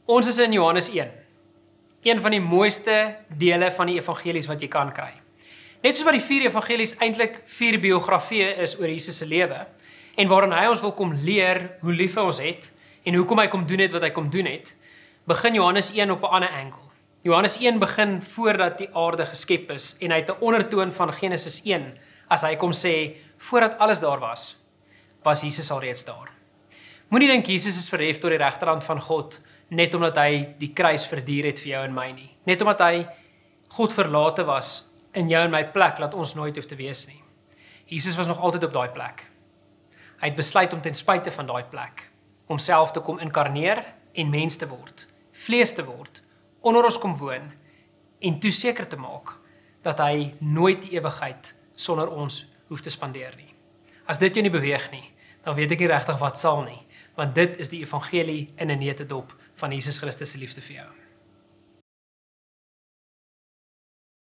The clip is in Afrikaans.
Ons is in Johannes 1. Een van die mooiste dele van die evangelies wat jy kan kry. Net soos wat die 4 evangelies eintlik 4 biografieë is oor Jesus se lewe en waarin hy ons wil kom leer hoe lief hy ons het en hoekom hy kom doen het wat hy kom doen het, begin Johannes 1 op 'n ander angle. Johannes 1 begin voordat die aarde geskep is en hy het 'n ondertoon van Genesis 1 as hy kom sê, voordat alles daar was Jesus alreeds daar. Moenie dink Jesus is verhef tot die regterhand van God, net omdat hy die kruis verduur het vir jou en my nie. Net omdat hy God verlate was in jou en my plek, laat ons nooit hoef te wees nie. Jesus was nog altyd op daai plek. Hy het besluit om ten spyte van daai plek, homself te kom inkarneer en mens te word, vlees te word, onder ons kom woon en toe seker te maak dat hy nooit die ewigheid sonder ons hoef te spandeer nie. As dit jou nie beweeg nie, dan weet ek nie regtig wat sal nie, want dit is die evangelie in 'n neutedop van Jesus Christus se liefde vir jou.